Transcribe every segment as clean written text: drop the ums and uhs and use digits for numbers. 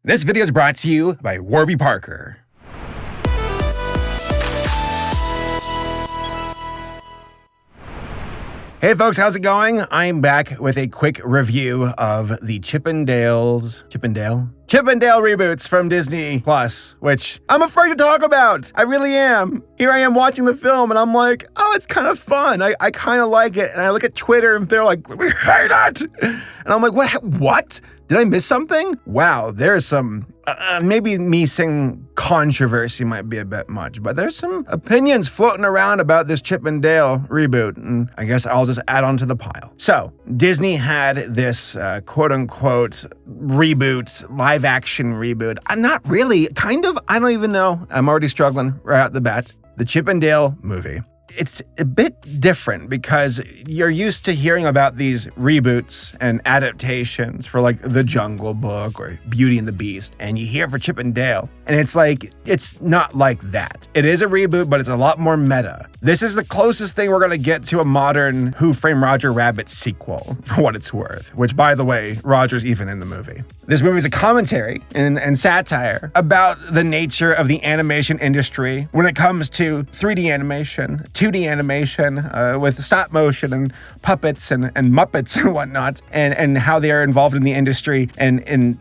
This video is brought to you by Warby Parker. Hey folks, how's it going? I'm back with a quick review of the Chippendale reboots from Disney Plus, which I'm afraid to talk about. I really am. Here I am watching the film and I'm like, oh, it's kind of fun. I kind of like it. And I look at Twitter and they're like, we hate it. And I'm like, what? Did I miss something? Wow, there's some, maybe me saying controversy might be a bit much, but there's some opinions floating around about this Chippendale reboot, and I guess I'll just add on to the pile. So, Disney had this quote-unquote reboot, live-action reboot. Not really, kind of, I don't even know. I'm already struggling right out the bat. The Chippendale movie. It's a bit different because you're used to hearing about these reboots and adaptations for like The Jungle Book or Beauty and the Beast, and you hear for Chippendale, and it's like, it's not like that. It is a reboot, but it's a lot more meta. This is the closest thing we're gonna get to a modern Who Framed Roger Rabbit sequel, for what it's worth, which, by the way, Roger's even in the movie. This movie is a commentary and satire about the nature of the animation industry when it comes to 3D animation, 2D animation with stop motion and puppets and Muppets and whatnot, and how they are involved in the industry and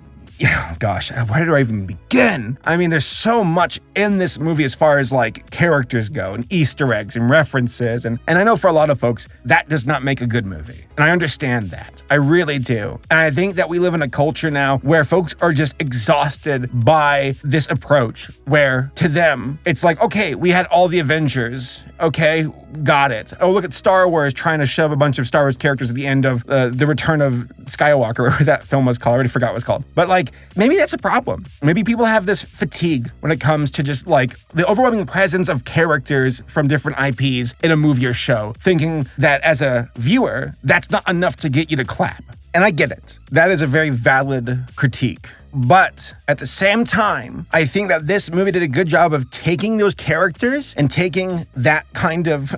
gosh, where do I even begin? I mean, there's so much in this movie as far as like characters go and Easter eggs and references. And I know for a lot of folks, that does not make a good movie. And I understand that. I really do. And I think that we live in a culture now where folks are just exhausted by this approach where to them, it's like, okay, we had all the Avengers. Okay, got it. Oh, look at Star Wars trying to shove a bunch of Star Wars characters at the end of The Return of Skywalker, whatever that film was called. I already forgot what it's called. But like, maybe that's a problem. Maybe people have this fatigue when it comes to just like the overwhelming presence of characters from different IPs in a movie or show, thinking that as a viewer, that's not enough to get you to clap. And I get it. That is a very valid critique. But at the same time, I think that this movie did a good job of taking those characters and taking that kind of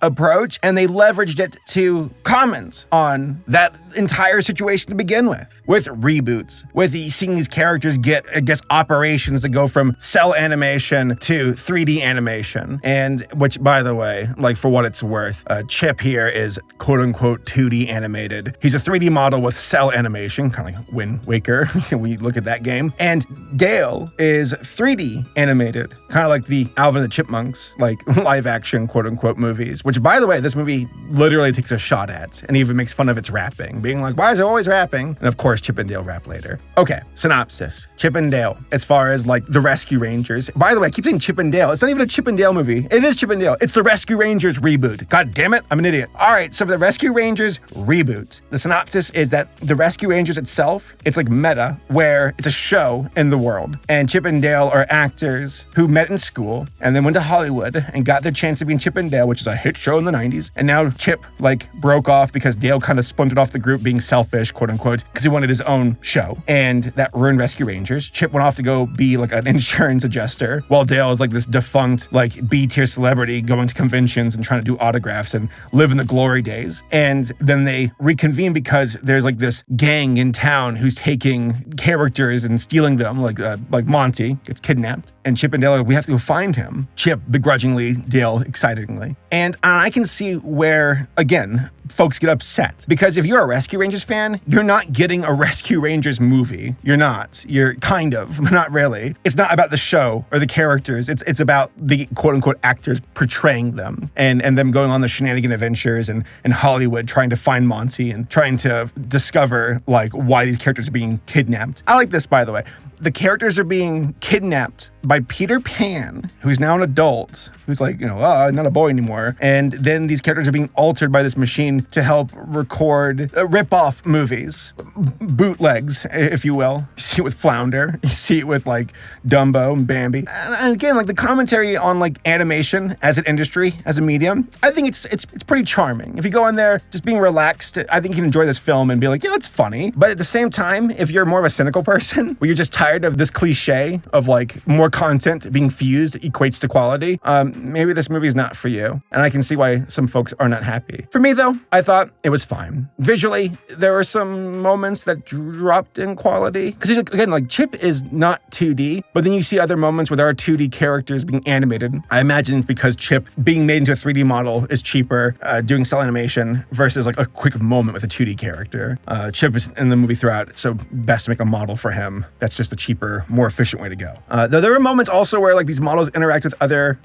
approach, and they leveraged it to comment on that entire situation to begin with reboots, with seeing these characters get, I guess, operations that go from cell animation to 3D animation. And which, by the way, like for what it's worth, Chip here is quote-unquote 2D animated. He's a 3D model with cell animation, kind of like Wind Waker. We look at that game. And Dale is 3D animated, kind of like the Alvin and the Chipmunks, like live action quote unquote movies, which, by the way, this movie literally takes a shot at and even makes fun of its rapping, being like, why is it always rapping? And of course, Chip and Dale rap later. Okay, synopsis. Chip and Dale, as far as like the Rescue Rangers. By the way, I keep saying Chip and Dale. It's not even a Chip and Dale movie. It is Chip and Dale. It's the Rescue Rangers reboot. God damn it, I'm an idiot. All right, so for the Rescue Rangers reboot, the synopsis is that the Rescue Rangers itself, it's like meta, where it's a show in the world. And Chip and Dale are actors who met in school and then went to Hollywood and got their chance to be in Chip and Dale, which is a hit show in the 90s. And now Chip like broke off because Dale kind of splintered off the group, being selfish, quote unquote, because he wanted his own show. And that ruined Rescue Rangers. Chip went off to go be like an insurance adjuster, while Dale is like this defunct, like B-tier celebrity going to conventions and trying to do autographs and live in the glory days. And then they reconvene because there's like this gang in town who's taking characters and stealing them, like Monty gets kidnapped, and Chip and Dale are like, we have to go find him. Chip begrudgingly, Dale excitedly. And I can see where, again, folks get upset. Because if you're a Rescue Rangers fan, you're not getting a Rescue Rangers movie. You're not. You're kind of, but not really. It's not about the show or the characters. It's about the quote-unquote actors portraying them and them going on the shenanigan adventures and Hollywood trying to find Monty and trying to discover like why these characters are being kidnapped. I like this, by the way. The characters are being kidnapped by Peter Pan, who's now an adult, who's like, not a boy anymore. And then these characters are being altered by this machine to help record rip-off movies, bootlegs, if you will. You see it with Flounder, you see it with like Dumbo and Bambi. And again, like the commentary on like animation as an industry, as a medium, I think it's pretty charming. If you go in there just being relaxed, I think you can enjoy this film and be like, yeah, it's funny. But at the same time, if you're more of a cynical person, where you're just tired tired of this cliche of like more content being fused equates to quality, maybe this movie is not for you. And I can see why some folks are not happy. For me though, I thought it was fine. Visually, there were some moments that dropped in quality. Because again, like Chip is not 2D, but then you see other moments where there are 2D characters being animated. I imagine it's because Chip being made into a 3D model is cheaper, doing cell animation versus like a quick moment with a 2D character. Chip is in the movie throughout, so best to make a model for him. That's just a cheaper, more efficient way to go. Though there were moments also where like these models interact with other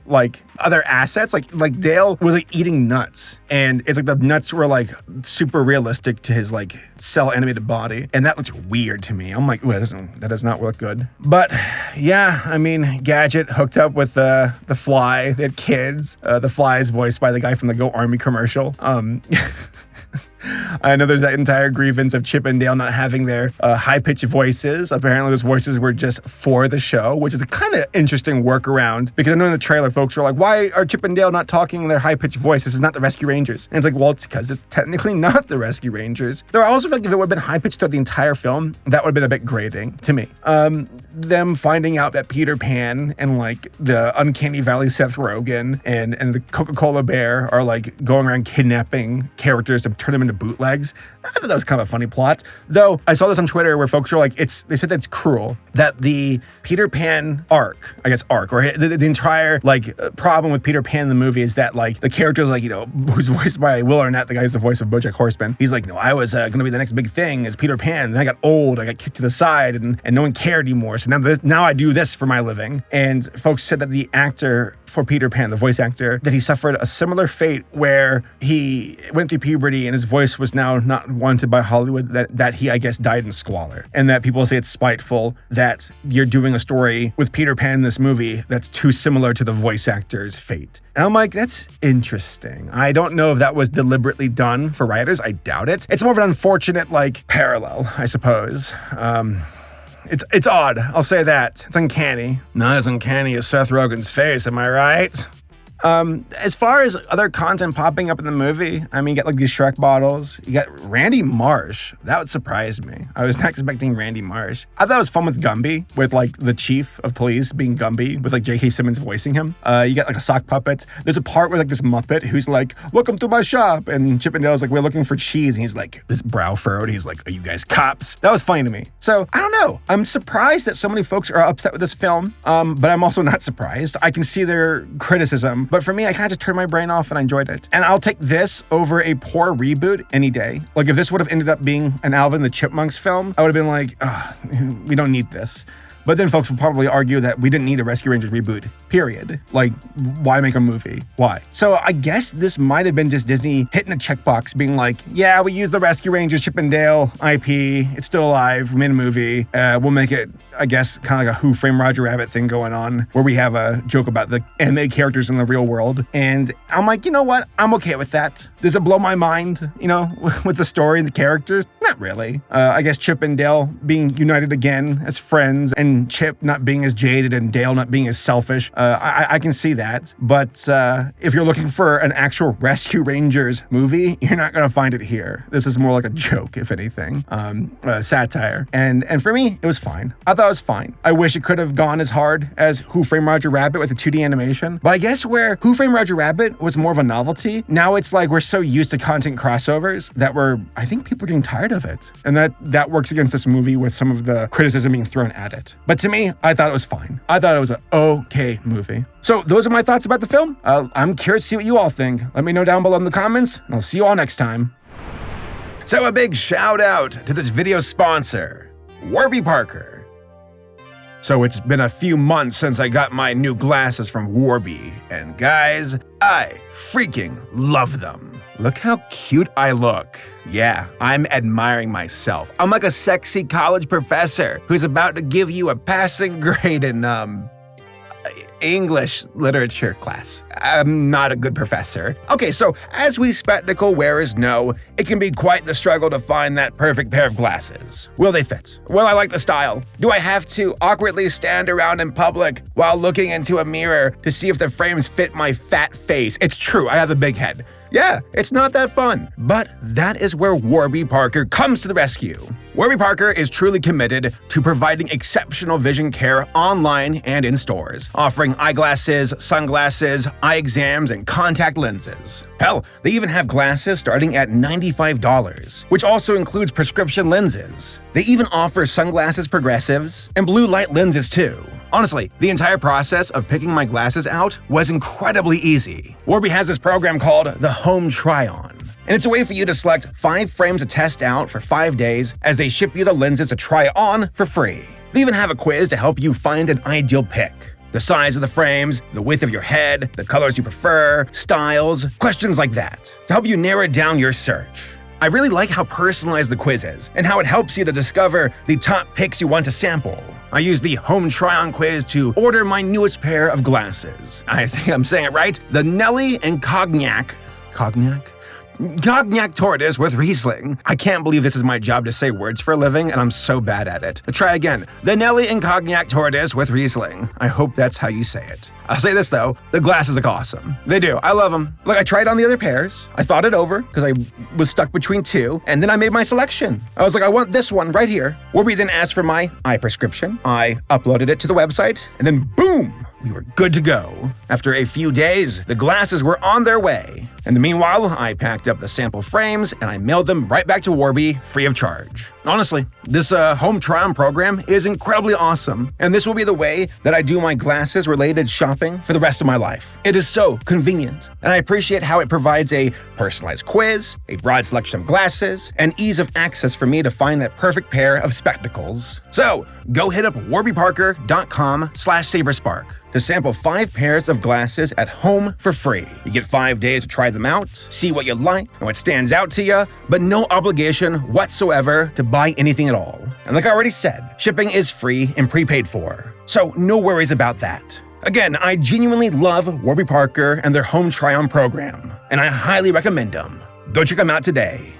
assets. Like Dale was like eating nuts, and it's like the nuts were like super realistic to his like cell animated body, and that looks weird to me. I'm like, ooh, that does not look good. But yeah, I mean, Gadget hooked up with the Fly. They had kids. The Fly is voiced by the guy from the Go Army commercial. I know there's that entire grievance of Chip and Dale not having their high-pitched voices. Apparently those voices were just for the show, which is a kind of interesting workaround, because I know in the trailer folks were like, why are Chip and Dale not talking in their high-pitched voice? This is not the Rescue Rangers. And it's like, well, it's because it's technically not the Rescue Rangers. Though I also feel like if it would have been high-pitched throughout the entire film, that would have been a bit grating to me. Them finding out that Peter Pan and like the Uncanny Valley Seth Rogen and the Coca-Cola Bear are like going around kidnapping characters to turn them into bootlegs. I thought that was kind of a funny plot. Though I saw this on Twitter where folks were like, they said that's cruel, that the Peter Pan arc, or the entire like problem with Peter Pan in the movie is that like the character's like, who's voiced by Will Arnett, the guy who's the voice of BoJack Horseman. He's like, no, I was going to be the next big thing as Peter Pan. Then I got old, I got kicked to the side, and no one cared anymore. So now I do this for my living. And folks said that the actor for Peter Pan, the voice actor, that he suffered a similar fate where he went through puberty and his voice was now not wanted by Hollywood, that he, I guess, died in squalor. And that people say it's spiteful that you're doing a story with Peter Pan in this movie that's too similar to the voice actor's fate. And I'm like, that's interesting. I don't know if that was deliberately done for writers. I doubt it. It's more of an unfortunate, like, parallel, I suppose. It's odd. I'll say that. It's uncanny. Not as uncanny as Seth Rogen's face, am I right? As far as other content popping up in the movie, I mean, you got like these Shrek bottles. You got Randy Marsh. That would surprise me. I was not expecting Randy Marsh. I thought it was fun with Gumby, with like the chief of police being Gumby, with like J.K. Simmons voicing him. You got like a sock puppet. There's a part where like this Muppet who's like, welcome to my shop. And Chip and Dale's like, we're looking for cheese. And he's like, this brow furrowed. He's like, are you guys cops? That was funny to me. So I don't know. I'm surprised that so many folks are upset with this film. But I'm also not surprised. I can see their criticism. But for me, I kind of just turned my brain off and I enjoyed it. And I'll take this over a poor reboot any day. Like if this would have ended up being an Alvin the Chipmunks film, I would have been like, we don't need this. But then folks will probably argue that we didn't need a Rescue Rangers reboot, period. Like, why make a movie? Why? So I guess this might have been just Disney hitting a checkbox, being like, yeah, we use the Rescue Rangers Chip and Dale IP. It's still alive. We made a movie. We'll make it, I guess, kind of like a Who Framed Roger Rabbit thing going on, where we have a joke about the animated characters in the real world. And I'm like, you know what? I'm okay with that. Does it blow my mind, with the story and the characters? Not really. I guess Chip and Dale being united again as friends, and Chip not being as jaded and Dale not being as selfish. I can see that. But if you're looking for an actual Rescue Rangers movie, you're not going to find it here. This is more like a joke, if anything. Satire. And for me, it was fine. I thought it was fine. I wish it could have gone as hard as Who Framed Roger Rabbit with the 2D animation. But I guess where Who Framed Roger Rabbit was more of a novelty, now it's like we're so used to content crossovers that I think people are getting tired of it. And that works against this movie with some of the criticism being thrown at it. But to me, I thought it was fine. I thought it was an okay movie. So those are my thoughts about the film. I'm curious to see what you all think. Let me know down below in the comments, and I'll see you all next time. So a big shout out to this video sponsor, Warby Parker. So it's been a few months since I got my new glasses from Warby, and guys, I freaking love them. Look how cute I look. Yeah, I'm admiring myself. I'm like a sexy college professor who's about to give you a passing grade in, English literature class. I'm not a good professor. Okay, so as we spectacle wearers know, it can be quite the struggle to find that perfect pair of glasses. Will they fit? Will I like the style? Do I have to awkwardly stand around in public while looking into a mirror to see if the frames fit my fat face? It's true, I have a big head. Yeah, it's not that fun. But that is where Warby Parker comes to the rescue. Warby Parker is truly committed to providing exceptional vision care online and in stores, offering eyeglasses, sunglasses, eye exams, and contact lenses. Hell, they even have glasses starting at $95, which also includes prescription lenses. They even offer sunglasses progressives and blue light lenses too. Honestly, the entire process of picking my glasses out was incredibly easy. Warby has this program called the Home Try-On. And it's a way for you to select 5 frames to test out for 5 days as they ship you the lenses to try on for free. They even have a quiz to help you find an ideal pick. The size of the frames, the width of your head, the colors you prefer, styles, questions like that, to help you narrow down your search. I really like how personalized the quiz is and how it helps you to discover the top picks you want to sample. I use the Home Try-On quiz to order my newest pair of glasses. I think I'm saying it right. The Nelly and Cognac tortoise with Riesling. I can't believe this is my job to say words for a living, and I'm so bad at it. Try again. The Nelly and Cognac tortoise with Riesling. I hope that's how you say it. I'll say this though, the glasses look awesome. They do. I love them. Look, I tried on the other pairs. I thought it over because I was stuck between 2, and then I made my selection. I was like, I want this one right here. Warby then asked for my eye prescription. I uploaded it to the website, and then boom! We were good to go. After a few days, the glasses were on their way. In the meanwhile, I packed up the sample frames and I mailed them right back to Warby free of charge. Honestly, this home try-on program is incredibly awesome, and this will be the way that I do my glasses-related shopping for the rest of my life. It is so convenient, and I appreciate how it provides a personalized quiz, a broad selection of glasses, and ease of access for me to find that perfect pair of spectacles. So, go hit up warbyparker.com/Saberspark to sample 5 pairs of glasses at home for free. You get 5 days to try them out, see what you like and what stands out to you, but no obligation whatsoever to buy anything at all. And like I already said, shipping is free and prepaid for, so no worries about that. Again, I genuinely love Warby Parker and their Home Try-On program, and I highly recommend them. Go check them out today.